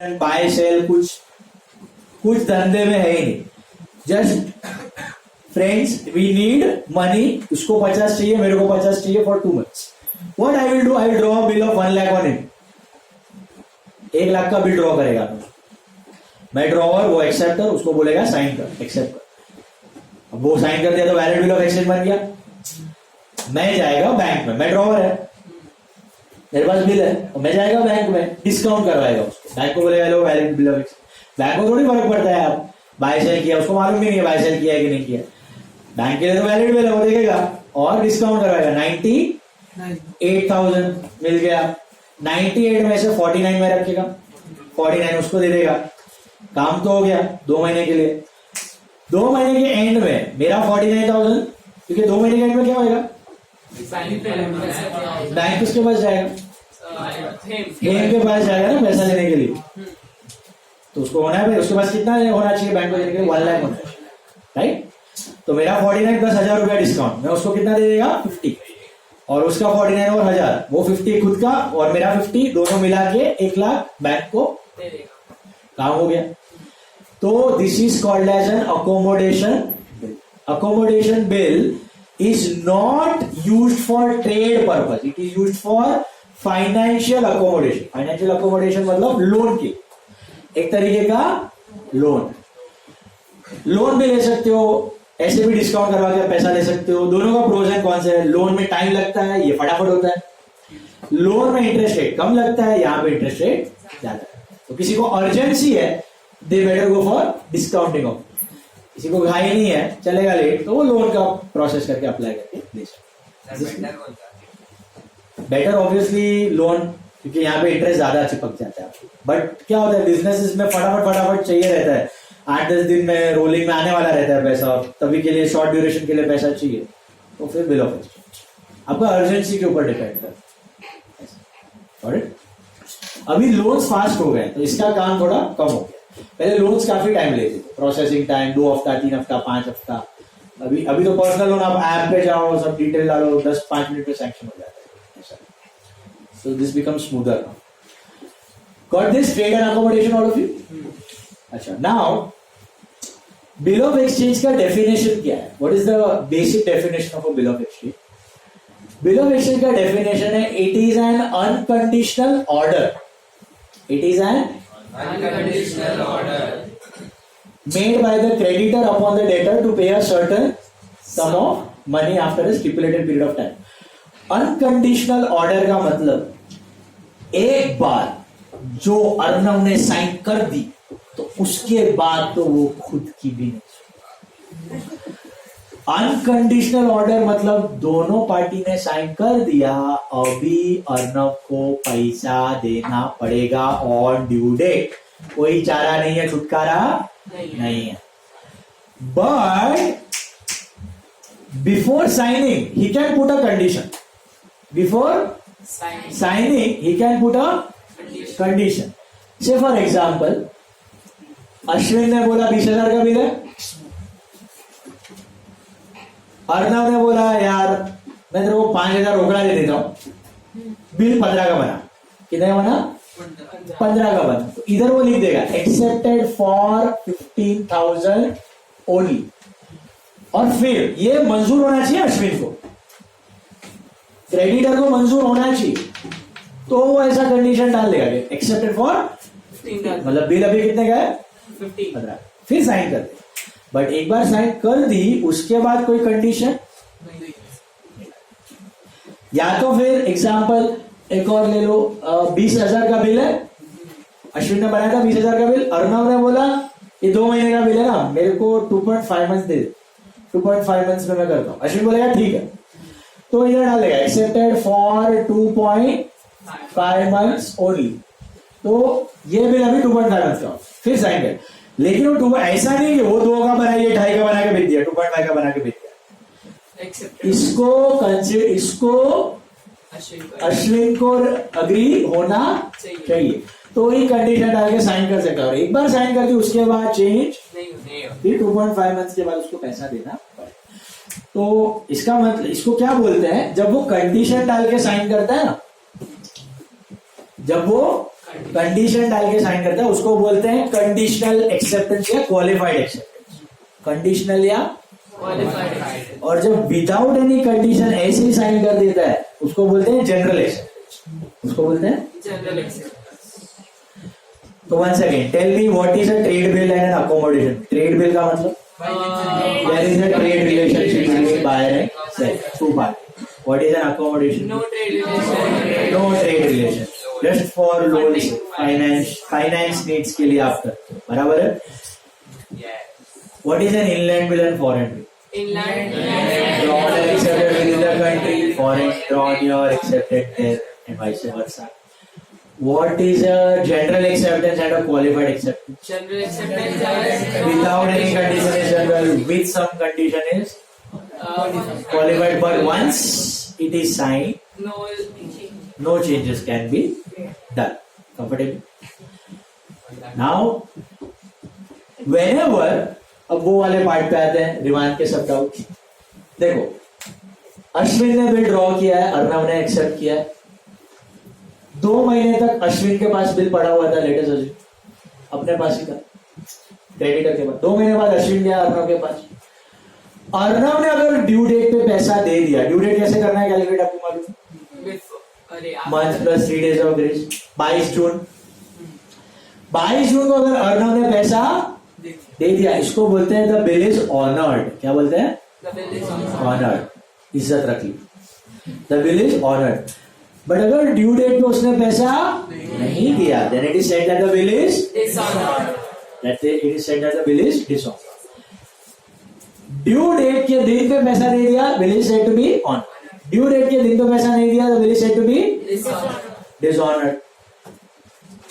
Bye cell कुछ धंधे में है ही नहीं. Just friends we need money. उसको 50 चाहिए, मेरे को 50 चाहिए for 2 months. What I will do, I will draw a bill of 1 lakh on him. 1 lakh का बिल ड्रॉ करेगा मैं ड्रॉवर, वो एक्सेप्टर, उसको बोलेगा साइन कर, एक्सेप्ट कर. अब वो साइन कर दिया तो वैलिड बिल ऑफ एक्सचेंज बन गया. मैं जाएगा बैंक में, मैं ड्रॉवर है, मेरे पास बिल है, और मैं जाएगा बैंक में, डिस्काउंट करवाएगा उसको. बैंक को बोलेगा लो valid bill of exchange. Bank को थोड़ी फर्क पड़ता है आप बाय सेल किया, उसको मालूम भी नहीं है बाय सेल किया है कि नहीं किया. बैंक के लिए तो वैलिड बिल है, वो देखेगा और डिस्काउंट करवाएगा. 98,000 मिल गया. 98 में से 49 में रखेगा, 49 उसको दे देगा. काम तो हो गया 2 महीने के लिए. 2 महीने के एंड में मेरा 49,000, क्योंकि 2 महीने के एंड में क्या होगा, बैंक किसके पास जाएगा, हेम के पास जाएगा ना पैसा लेने के लिए. तो उसको होना है, उसके पास कितना होना चाहिए बैंक को देने के लिए, 1 लाख होना चाहिए, राइट. तो मेरा 49 प्लस 1000 रुपया डिस्काउंट, मैं उसको कितना दे देगा, 50. और उसका 49 और 1000, वो 50 खुद का और मेरा 50, दोनों मिला के 1 लाख बैंक को दे देगा. काम हो गया. तो this is called as an accommodation bill. Accommodation bill is not used for trade purpose, it is used for financial accommodation. Financial accommodation मतलब लोन की, एक तरीके का लोन. लोन भी ले सकते हो, ऐसे भी डिस्काउंट करवा के पैसा ले सकते हो. दोनों का प्रोज एंड कॉन्स है. लोन में टाइम लगता है, ये फटाफट होता है. लोन में इंटरेस्ट रेट कम लगता है, यहाँ पे इंटरेस्ट रेट ज्यादा है. तो किसी को अर्जेंसी है, दे better go for discounting of. किसी को घाई नहीं है, चलेगा लेट, तो वो लोन का प्रोसेस करके अप्लाई करके ले सकते. बेटर ऑब्वियसली लोन, क्योंकि यहाँ पे इंटरेस्ट ज्यादा चिपक जाता है. बट क्या होता है बिजनेस में फटाफट चाहिए रहता है. 8-10 दिन में रोलिंग में आने वाला रहता है पैसा, तभी के लिए शॉर्ट ड्यूरेशन के लिए पैसा चाहिए, तो फिर बिल ऑफ एक्सचेंज आपका अर्जेंसी के ऊपर डिपेंड करता है. अभी लोन्स फास्ट हो गए, तो इसका काम थोड़ा कम हो गया. पहले लोन्स काफी टाइम लेते थे, प्रोसेसिंग टाइम 2 हफ्ता, 3 हफ्ता, 5 हफ्ता. अभी तो पर्सनल लोन आप ऐप पे जाओ, सब डिटेल डालो, 10-5 मिनट में सैंक्शन हो जाता है. So this become smoother. Got this trade and accommodation all of you. अच्छा, नाउ बिल ऑफ एक्सचेंज का डेफिनेशन क्या है? What is the basic definition of a bill of exchange? Bill of exchange का definition है, it is an unconditional order. It is N unconditional order made by the creditor upon the debtor to pay a certain sum of money after a stipulated period of time. Unconditional order का मतलब एक बार जो अर्नव ने sign कर दी, तो उसके बाद तो वो खुद की भी नहीं. अनकंडीशनल ऑर्डर मतलब दोनों पार्टी ने साइन कर दिया, अभी अर्नव को पैसा देना पड़ेगा ऑन ड्यू डेट. कोई चारा नहीं है, छुटकारा नहीं है. But before signing he can put a condition. Before signing he can put a condition. से फॉर एग्जाम्पल, अश्विन ने बोला 20,000 का बिल है. अर्नव ने बोला यार मैं तेरे को 5,000 रोकड़ा दे देता हूं. बिल 15 का बना. कितने का बना? 15 का बना. तो इधर वो लिख देगा एक्सेप्टेड फॉर 15,000 ओनली. और फिर ये मंजूर होना चाहिए अश्विन को, क्रेडिटर को मंजूर होना चाहिए. तो वो ऐसा कंडीशन डाल देगा एक्सेप्टेड फॉर 15, मतलब बिल अभी कितने का है, 15. फिर साइन कर दे. बट एक बार साइन कर दी, उसके बाद कोई कंडीशन नहीं. या तो फिर एग्जांपल एक और ले लो, 20,000 का बिल है, अश्विन ने बनाया था 20,000 का बिल. अर्नव ने बोला ये 2 महीने का बिल है ना, मेरे को 2.5 मंथ दे दे. 2.5 मंथ्स में मैं करता हूं. अश्विन बोलेगा ठीक है, तो इधर डालेगा एक्सेप्टेड फॉर 2.5 मंथ्स ओनली. तो ये बिल अभी 2.5 मंथ का, फिर साइन कर. लेकिन वो ऐसा नहीं कि वो 2 का बनाइए 2.5 का बना के भेज दिया, 2.5 का बना के भेज दिया. इसको अश्विन को अग्री होना चाहिए. तो ही कंडीशन डाल के साइन कर सकता है. एक बार साइन कर दी, उसके बाद चेंज नहीं, फिर 2.5 मंथ के बाद उसको पैसा देना पड़े. तो इसका मतलब, इसको क्या बोलते हैं, जब वो कंडीशन डाल के साइन करता है ना, जब वो कंडीशन डाल के साइन करता है, उसको बोलते हैं कंडीशनल एक्सेप्टेंस या क्वालिफाइड एक्सेप्टेंस। कंडीशनल या क्वालिफाइड। और जब विदाउट एनी कंडीशन ऐसे ही साइन कर देता है उसको बोलते हैं जनरल एक्सेप्टेंस। उसको बोलते हैं जनरल एक्सेप्टेंस। तो once again tell me what is a trade bill and an accommodation. Trade bill का मतलब there is a trade relationship between buyer and seller, two party. What is an accommodation? No trade relation. No trade relation. Just for loans, finance needs के लिए आप करते हो, बराबर है? What is an inland bill and foreign bill? Inland drawn and accepted within the country, foreign drawn your accepted there, and vice versa. What is a general acceptance and a qualified acceptance? General acceptance without any condition is general. With some condition is qualified, but once it is signed, no changes can be done. Comfortable? Now, whenever, अब वो वाले part पे आते हैं, रिवान के सब doubt. देखो, अश्विन ने बिल ड्रॉ किया है, अर्नव ने एक्सेप्ट किया है। 2 महीने तक अश्विन के पास बिल पड़ा हुआ था, लेटेस्ट अश्विन अपने पास ही था, क्रेडिटर के पास। 2 महीने बाद अश्विन गया अर्नव के पास। अर्नव ने अगर ड्यू डेट पे पैसा दे दिया, ड्यू डेट कैसे करना है कैलकुलेट आपको मालूम है? Month plus 3 days of grace. 22 जून को अगर अर्नव ने पैसा दे दिया, इसको बोलते हैं द बिल इज ऑनर्ड। क्या बोलते हैं? ऑनर्ड। इज्जत रख ली, the bill is honoured. But अगर ड्यू डेट पे उसने पैसा नहीं दिया, then it is said that the bill is dishonoured. That it is said that the bill is dishonoured. Due date के दिन पे पैसा दे दिया, bill is said to be on. Due date के दिन पे पैसा नहीं दिया, तो bill is said to be dishonoured.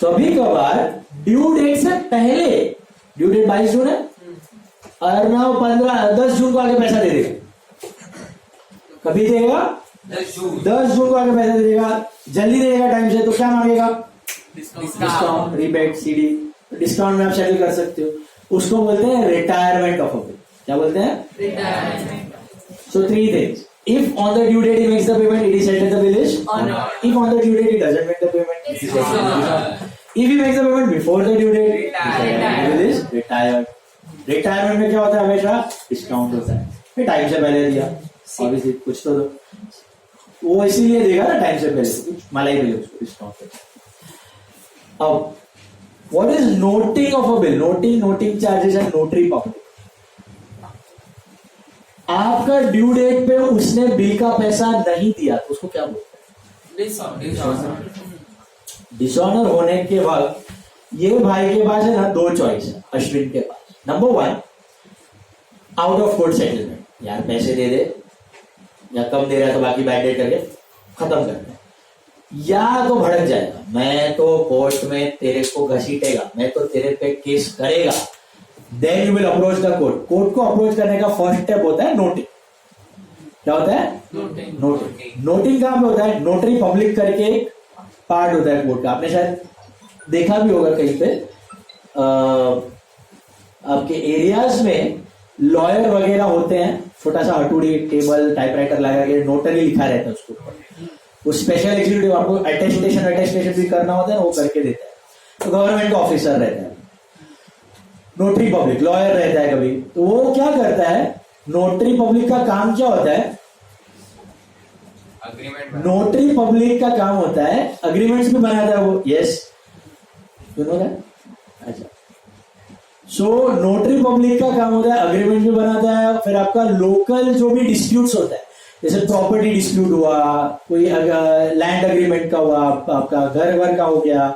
कभी कभार ड्यू डेट से पहले, ड्यू डेट 22 जून है, अर्नव 10 जून को आगे पैसा दे देगा। कभी देगा? 10 जून को आगे पैसा दे देगा। जल्दी दे देगा टाइम से, तो क्या मांगेगा? Discount, rebate, CD. डिस्काउंट में आप सेटल कर सकते हो। उसको बोलते हैं रिटायरमेंट ऑफ अ बिल। क्या बोलते हैं? Retirement. So 3 things. If on the due date he makes the payment, it is said that the bill is honored. If on the due date he doesn't make the payment, it is said that the bill is honored. If he makes the payment before the due date, the bill is retired. Retirement में क्या होता है? हमेशा discount होता है। फिर time से पहले दिया, ऑब्वियसली कुछ तो वो इसीलिए देगा ना, टाइम से पहले मलाई बिल उसको डिस्काउंट। अब what is noting of a bill? Noting charges and notary public. आपका ड्यू डेट पे उसने बिल का पैसा नहीं दिया तो उसको क्या बोलते हैं? डिसऑनर होने के बाद ये भाई के पास है ना 2 चॉइस है अश्विन के पास। Number 1, out of court settlement. यार पैसे दे दे, या कम दे रहा है तो बाकी बैड डेट करके खत्म करते हैं। या तो भड़क जाएगा, मैं तो कोर्ट में तेरे को घसीटेगा, मैं तो तेरे पे केस करेगा। Then you will approach the court. Court को अप्रोच करने का फर्स्ट स्टेप होता है नोटिंग। क्या होता है? नोटिंग। नोटिंग कहां पे होता है? नोटरी पब्लिक करके एक पार्ट होता है कोर्ट का। आपने शायद देखा भी होगा कहीं पे, आपके एरियाज में लॉयर वगैरह होते हैं, छोटा सा हटूड़ी टेबल टाइपराइटर लगा के नोटरी लिखा रहता है उसके ऊपर। वो स्पेशल एग्जीक्यूटिव आपको अटेस्टेशन भी करना होता है, वो करके देता है। तो गवर्नमेंट का ऑफिसर रहता है, नोटरी पब्लिक, लॉयर रहता है कभी। तो वो क्या करता है? नोटरी पब्लिक का काम क्या होता है? नोटरी पब्लिक का काम होता है अग्रीमेंट्स भी बनाता है वो। Yes, you know that? अच्छा, सो नोटरी पब्लिक का काम होता है अग्रीमेंट भी बनाता है। फिर आपका लोकल जो भी डिस्प्यूट्स होता है, जैसे प्रॉपर्टी डिस्प्यूट हुआ, कोई लैंड अग्रीमेंट का हुआ, आपका घर का हो गया,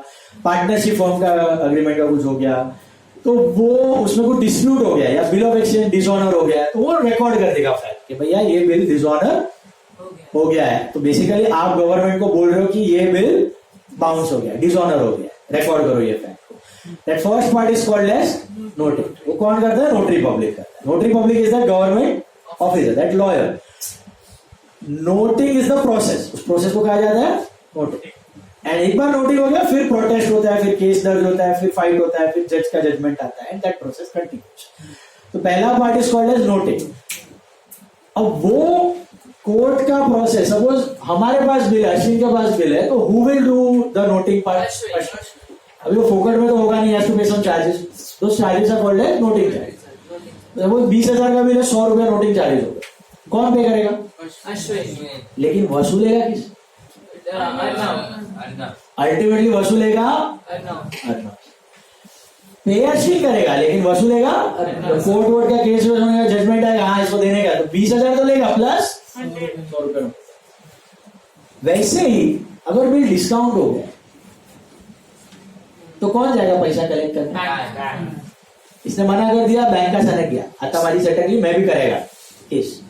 पार्टनरशिप फॉर्म का अग्रीमेंट का कुछ हो गया, तो वो उसमें कोई डिस्प्यूट हो गया या बिल ऑफ एक्सचेंज डिसऑनर हो गया, तो वो रिकॉर्ड कर देगा फैक्ट कि भैया ये बिल डिसऑनर हो गया है। तो बेसिकली आप गवर्नमेंट को बोल रहे हो कि ये बिल बाउंस हो गया, डिसऑनर हो गया, रिकॉर्ड करो ये फैक्ट को। That first part is called as noting. वो कौन करता है? नोटरी पब्लिक करता है। Notary public is the government officer, that lawyer. Noting is the process, उस प्रोसेस को कहा जाता है नोटिंग। एंड एक बार नोटिंग हो गया, फिर प्रोटेस्ट होता है, फिर केस दर्ज होता है, फिर फाइट होता है, फिर जज का जजमेंट आता है, एंड दैट प्रोसेस कंटिन्यूज। तो पहला part is called as noting. अब वो कोर्ट का प्रोसेस, सपोज हमारे पास बिल है, अश्विन के पास बिल है, तो who will do the noting part? अभी वो फोकट में तो होगा नहीं, has to pay some charges, तो charges are called as noting charge. वो 20,000 का बिल है, 100 रुपया नोटिंग चार्जेस होगा, कौन पे करेगा? लेकिन वसूलेगा किस? अल्टीमेटली वसूलेगा अर्नव। पेयरशिप करेगा लेकिन वसूलेगा कोर्ट वोर्ट का केस होगा, जजमेंट आएगा, हाँ इसको देने का, तो 20,000 तो लेगा प्लस 100 रुपये। वैसे ही अगर बिल डिस्काउंट हो गया तो कौन जाएगा पैसा कलेक्ट करने? इसने मना कर दिया, बैंक का सनक गया, आता माझी सटकली, मैं भी करेगा केस,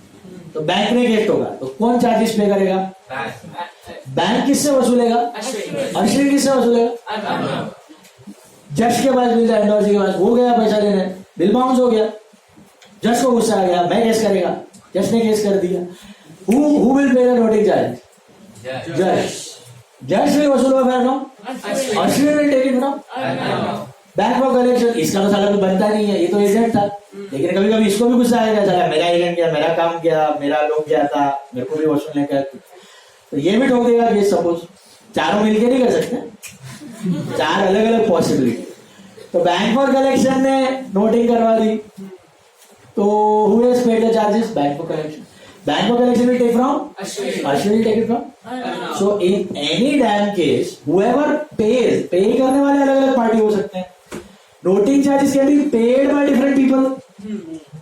तो बैंक ने केस होगा, तो कौन चार्जेस पे करेगा? बैंक किससे वसूलेगा? अश्विन किससे वसूलेगा? जज के पास बिल जाए, एंडोर्सी के पास, वो गया पैसा देने, बिल बाउंस हो गया, जज को गुस्सा आ गया, मैं केस करेगा, जज ने केस कर दिया, who will pay the notice charge? जज। जज ने वसूल होगा ना, अश्विन ने take it from bank for collection. इसका तो साला कुछ बनता नहीं है, ये तो एजेंट था, लेकिन कभी कभी इसको भी गुस्सा आएगा, साला मेरा एजेंट गया, मेरा काम किया, मेरा लोग गया था, मेरे को भी वसूलने का, तो ये भी ठोक देगा केस। सपोज चारों मिलके नहीं कर सकते, चार अलग अलग पॉसिबिलिटी, तो बैंक फॉर कलेक्शन ने नोटिंग करवा दी, तो who has paid the charges? Bank for collection. Bank for collection will take from Ashwin will take it from. So in any damn case, whoever pays, पे करने वाले अलग अलग party हो सकते हैं, noting charges can be paid by different people,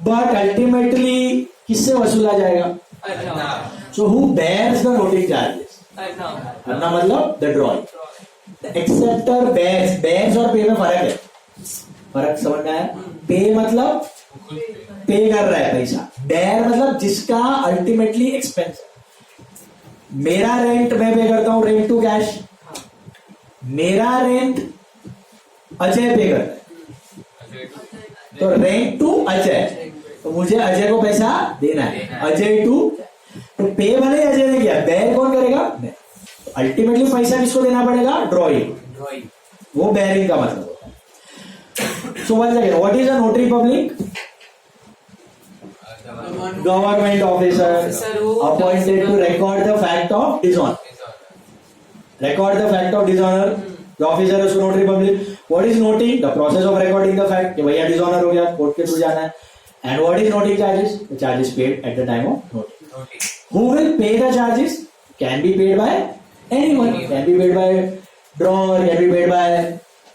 but ultimately किससे वसूला जाएगा? So who bears the noting charges? Arnav मतलब द ड्रॉइंग। एक्सेप्टर bears और पे में फर्क है, फर्क समझ में आया? पे मतलब पे कर रहा है पैसा, बेयर मतलब जिसका अल्टीमेटली एक्सपेंस। मेरा रेंट मैं पे करता हूं, रेंट टू कैश, मेरा रेंट अजय पे करता है, तो रेंट टू अजय, तो मुझे अजय को पैसा देना है, अजय टू, तो पे भले अजय ने किया, बेयर कौन करेगा? तो अल्टीमेटली पैसा किसको देना पड़ेगा? ड्रॉइंग, वो बेयरिंग का मतलब होता है। So one second, what is a notary public? Government officer appointed to record the fact of dishonor. Record the fact of dishonor. The officer is notary public. What is noting? The process of recording the fact कि भैया dishonor हो गया, court के through जाना है. And what is noting charges? The charges paid at the time of noting. Who will pay the charges? Can be paid by anyone. Can be paid by drawer. Can be paid by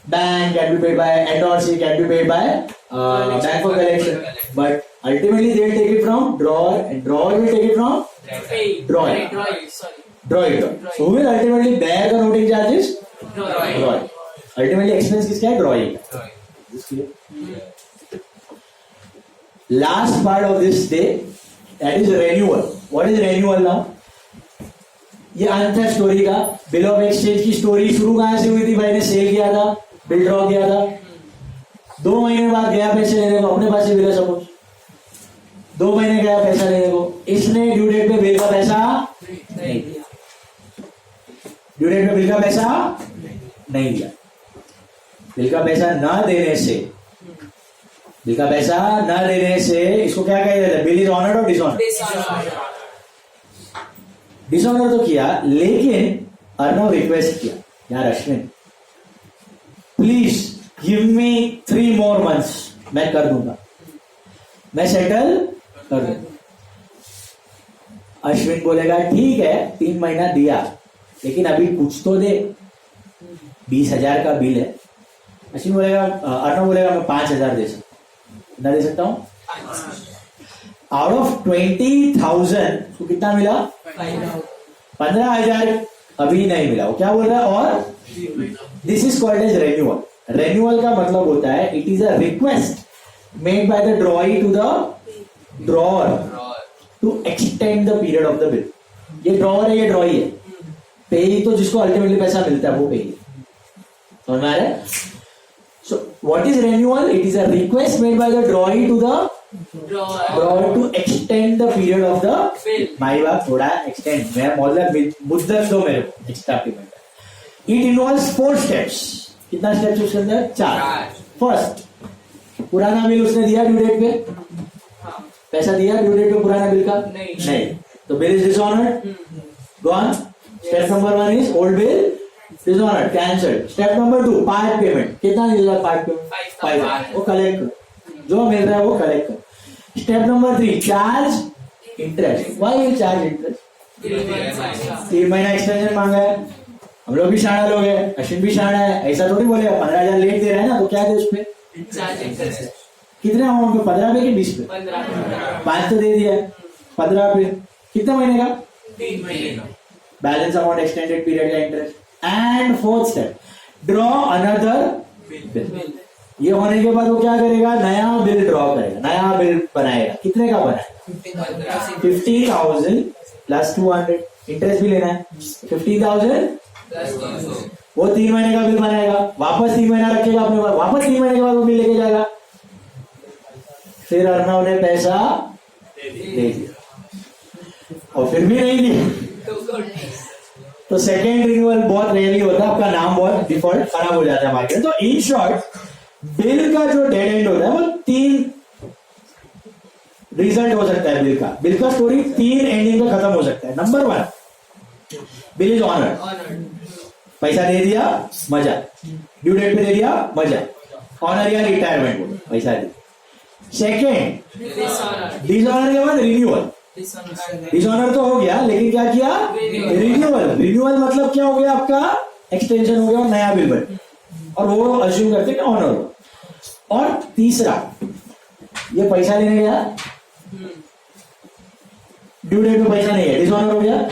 bank. Can be paid by NRC. Can be paid by bank for collection. But ultimately they will take it from drawer, and drawer will take it from drawing. So who will ultimately bear the noting charges? Drawing. Ultimately expense किसका है? Drawing. Last part of this day, that is renewal. What is renewal now? ये अंत है story का। Bill of exchange की story शुरू कहां से हुई थी? भाई ने सेल किया था, बिल ड्रॉ किया था, 2 महीने बाद गया पैसे लेने को, अपने पास से बिल है सपोज, 2 महीने गया पैसा लेने को, इसने ड्यू डेट पे बिल का पैसा नहीं दिया, ड्यू डेट पे बिल का पैसा नहीं दिया। बिल का पैसा ना देने से, बिल का पैसा ना देने से इसको क्या कहा जाता है? बिल इज ऑनर्ड और डिसऑनर्ड? डिसऑनर तो किया, लेकिन अर्नव रिक्वेस्ट किया, यार Ashwin please give me 3 more months, मैं कर दूंगा, मैं सेटल कर दूंगा। अश्विन बोलेगा ठीक है, 3 महीना दिया, लेकिन अभी कुछ तो दे, 20,000 का बिल है। अश्विन बोलेगा, अर्नव बोलेगा मैं 5,000 दे सकता हूं, कितना दे सकता हूं? आउट ऑफ 20,000 तो कितना मिला? 15,000 अभी नहीं मिला। वो क्या बोल रहा है? और this is called as renewal. Renewal का मतलब होता है it is a request made by the drawee to the drawer to extend the period of the bill. ये ड्रॉअर है, ये ड्रॉई है, पेई तो जिसको अल्टीमेटली पैसा मिलता है वो पेई। समझ में आ रहा है? So what is renewal? It is a request made by the drawee to the drawer to extend the period of the bill. माई बाप थोड़ा एक्सटेंड, मैं मुद्दत दो मेरे को extra payment. It involves 4 steps। कितना स्टेप्स उसके अंदर? 4। फर्स्ट, पुराना बिल उसने दिया ड्यू डेट पे, पैसा दिया ड्यू डेट पे पुराना बिल का नहीं, तो bill is dishonoured, gone. Step number 1 is old bill dishonoured, cancel. Step number 2 part payment. कितना मिल रहा है पार्ट पेमेंट? 5,000। वो कलेक्ट कर, जो मिल रहा है वो कलेक्ट कर। Step number 3 charge interest. Why you charge interest? 3 महीना एक्सटेंशन मांगा है। हम लोग भी शाना लोग है, अश्विन भी शाना है, ऐसा थोड़ी बोलेगा 15,000 लेट दे रहा है ना तो क्या दे उस पे चार्ज इंटरेस्ट। कितने अमाउंट पे? 15 पे कि 20 पे? 5 तो दे दिया, 15 पे कितने महीने का? 3 महीने का। बैलेंस अमाउंट एक्सटेंडेड पीरियड का interest. And fourth step draw another bill. ये होने के बाद वो क्या करेगा? नया बिल ड्रॉ करेगा, नया बिल बनाएगा। कितने का बनाएगा? 50,000 प्लस 200। इंटरेस्ट भी लेना है 50,000 वो 3 महीने का बिल बनाएगा, वापस 3 महीना रखेगा अपने पास, वापस 3 महीने के बाद वो बिल लेके जाएगा। फिर अर्णव ने पैसा दे दिया और फिर भी नहीं दिया तो सेकेंड रिन्यूअल बहुत रेयरली होता है, आपका नाम बहुत डिफॉल्ट खराब हो जाता है मार्केट। तो इन शॉर्ट बिल का जो डेड एंड होता है वो 3 रिजल्ट हो सकता है। बिल का स्टोरी 3 एंडिंग में खत्म हो सकता है। नंबर 1 बिल इज ऑनर्ड, पैसा दे दिया मजा, ड्यू डेट पे दे दिया मजा, ऑनर या रिटायरमेंट बोलो, पैसा दे। सेकेंड डिसऑनर के बाद रिन्यूअल। डिसऑनर तो हो गया लेकिन क्या किया? रिन्यूअल। रिन्यूअल मतलब क्या हो गया? आपका एक्सटेंशन हो गया और नया बिल बन, और वो अज्यूम करते हैं ऑनर हो। और तीसरा ये पैसा लेने गया, ड्यू डेट में पैसा नहीं है, डिसऑनर हो गया।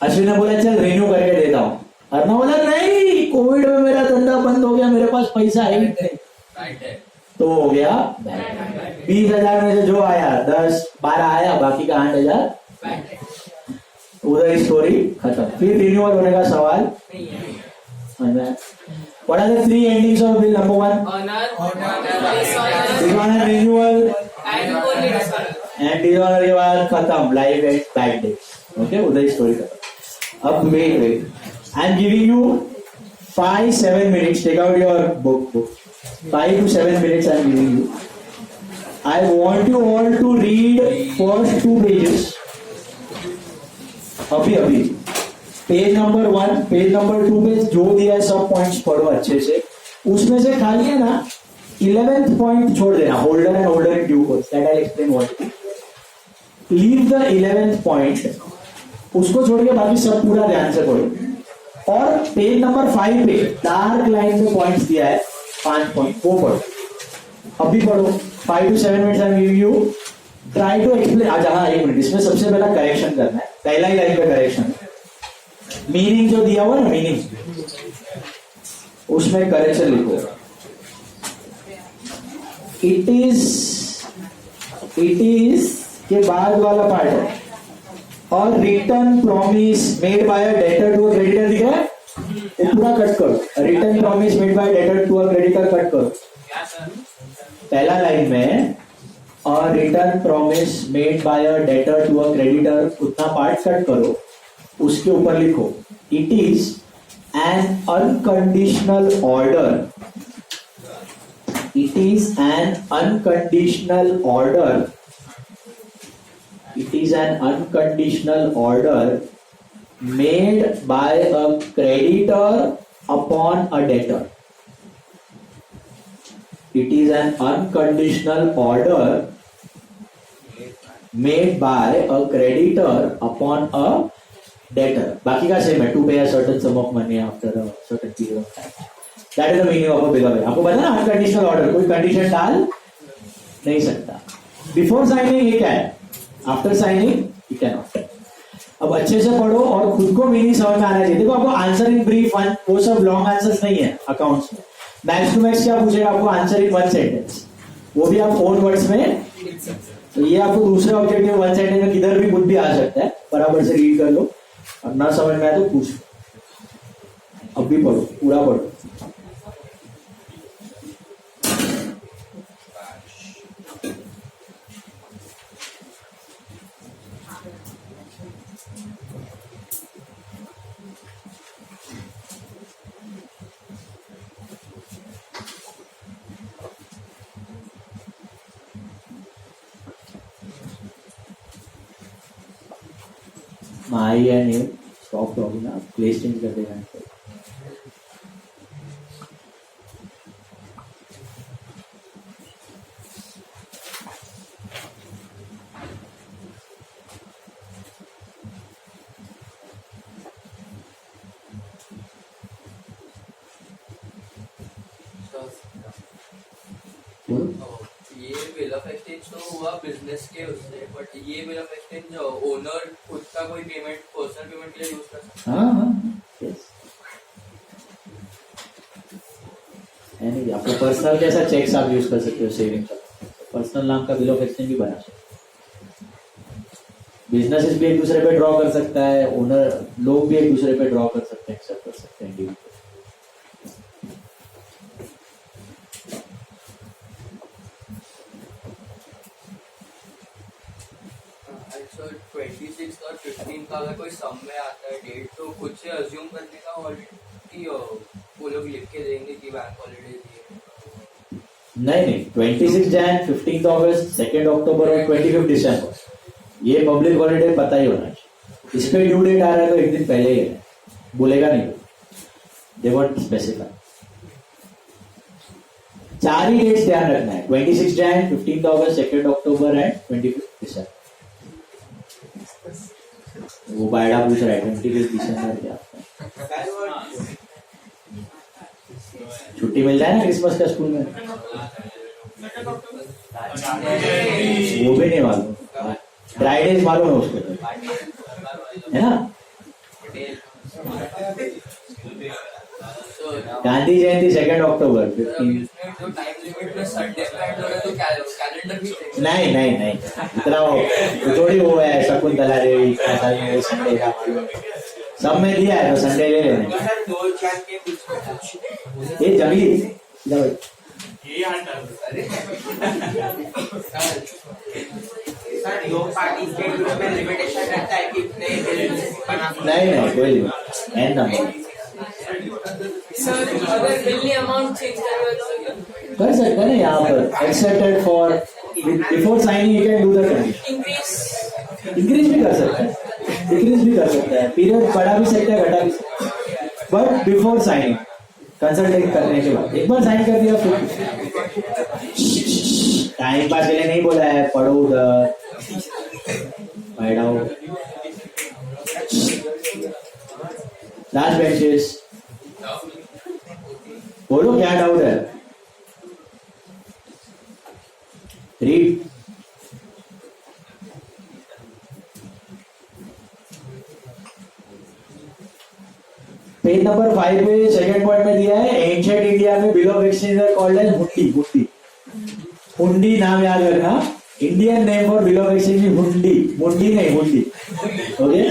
अश्विन ने बोला चल रिन्यू करके देता हूं, अर्णव बोला नहीं कोविड में मेरा धंधा बंद हो गया, मेरे पास पैसा है नहीं, तो हो गया 20,000 में से जो आया 10-12 आया, बाकी का 8,000 उधर स्टोरी खत्म। फिर रिन्यूअल होने का सवाल। What are the 3 endings of bill? Number 1 dishonour, renewal and dishonour के बाद खत्म, life at bad day. Okay, उधर स्टोरी खत्म। अब wait I am giving you 5-7 minutes. Take out your book 5 to 7 minutes I am giving you. I want you all to read first 2 pages. अभी page number 1, page number 2 पे जो दिया है सब points पढ़ो अच्छे से। उसमें से खाली है ना 11th पॉइंट छोड़ देना, holder and holder in due course, that I explain what. Leave the 11th point, उसको छोड़ के बाकी सब पूरा ध्यान से पढ़ो। और पेज नंबर 5 पे डार्क लाइन में पॉइंट्स दिया है 5 पॉइंट, वो पढ़ो। अभी पढ़ो 5 to 7 minutes I am giving you. Try to explain. आज हाँ 1 मिनट, इसमें सबसे पहला करेक्शन करना है, पहला ही लाइन का करेक्शन। मीनिंग जो दिया हुआ ना मीनिंग, उसमें करेक्शन लिखो। इट इज के बाद वाला पार्ट है, और return promise made by a debtor to a creditor दिख रहा है, वो पूरा कट करो। Return promise made by debtor to a creditor cut करो। पहला लाइन में और return promise made by a debtor to a creditor उतना पार्ट कट करो, उसके ऊपर लिखो it is an unconditional order. It is an unconditional order. It is an unconditional order made by a creditor upon a debtor. It is an unconditional order made by a creditor upon a debtor. बाकी का same है, to pay a certain sum of money after a certain period of time. That is the meaning of a bill of. आपको पता ना unconditional order, कोई condition डाल नहीं सकता। Before signing ये क्या है, after signing you can not. अब अच्छे से पढ़ो और खुद को मीनिंग समझ में आना चाहिए। देखो आपको आंसर इन ब्रीफ वो सब लॉन्ग आंसर्स नहीं है अकाउंट्स में। मैक्स टू मैक्स क्या पूछेगा आपको, आंसर इन 1 सेंटेंस, वो भी आप ओन वर्ड्स में। तो ये आपको दूसरे ऑब्जेक्टिव 1 सेंटेंस में किधर भी कुछ भी आ सकता है, बराबर से रीड कर लो, और ना समझ में आए तो पूछ लो। अब भी पढ़ो, पूरा पढ़ो। माई एंड यू स्टॉप टॉकिंग ना, प्लेस चेंज कर देगा। ये बिल ऑफ एक्सचेंज तो हुआ बिजनेस के उससे, बट ये बिल ऑफ एक्सचेंज ओनर खुद का कोई पेमेंट पर्सनल पेमेंट के लिए यूज कर सकता है। हाँ, आपको पर्सनल कैसा चेक्स आप यूज कर सकते हो, सेविंग का पर्सनल नाम का बिल ऑफ एक्सचेंज भी बना सकते हो। बिजनेसेस भी एक दूसरे पे ड्रॉ कर सकता है, ओनर लोग भी एक दूसरे पे ड्रॉ कर सकते हैं, एक्सेप्ट कर सकते हैं। अच्छा 26 और 15 का अगर कोई सम में आता है डेट, तो खुद से अज्यूम करने का हॉलीडे कि वो लोग लिख के देंगे कि बैंक हॉलीडे दिए? नहीं, 26 जैन, 15 अगस्त, 2 अक्टूबर और 25 दिसंबर, ये पब्लिक हॉलीडे पता ही होना चाहिए। इस पे ड्यू डेट आ रहा है तो एक दिन पहले ही है, बोलेगा नहीं, दे वॉन्ट स्पेसिफाई। 4 ही डेट्स ध्यान रखना है, 26 जैन, 15 अगस्त, 2 अक्टूबर एंड 25 दिसंबर। वो बायडा पूछ रहा है 25 दिसंबर क्या छुट्टी मिल जाए ना क्रिसमस का स्कूल में, वो भी नहीं मालूम, ड्राई डेज मालूम है उसको, है ना। गांधी जयंती 2 अक्टूबर 15। नहीं इतना थोड़ी वो है शकुंतला देवी संडे का सब में दिया है तो संडे ले लेना। ये जमीन नहीं कोई नहीं नंबर कर सकते हैं ना यहाँ पर, accepted for before signing you can do the condition. Increase भी कर सकते हैं, डिक्रीज भी कर सकते हैं, पीरियड बढ़ा भी सकते हैं, घटा भी सकते हैं, बट बिफोर साइनिंग कंसल्टेट करने के बाद। एक बार साइन कर दिया फिर टाइम पास के लिए नहीं बोला है, पढ़ो उधर बैठ आओ, लास्ट बेंचेस बोलो क्या डाउट है, रीड। पेज नंबर 5 पे सेकंड पॉइंट में दिया है, एंशिएंट इंडिया में bill of exchange are called as hundi. Hundi नाम याद रखना, Indian name for bill of exchange hundi, मुंडी नहीं हुंडी, ओके।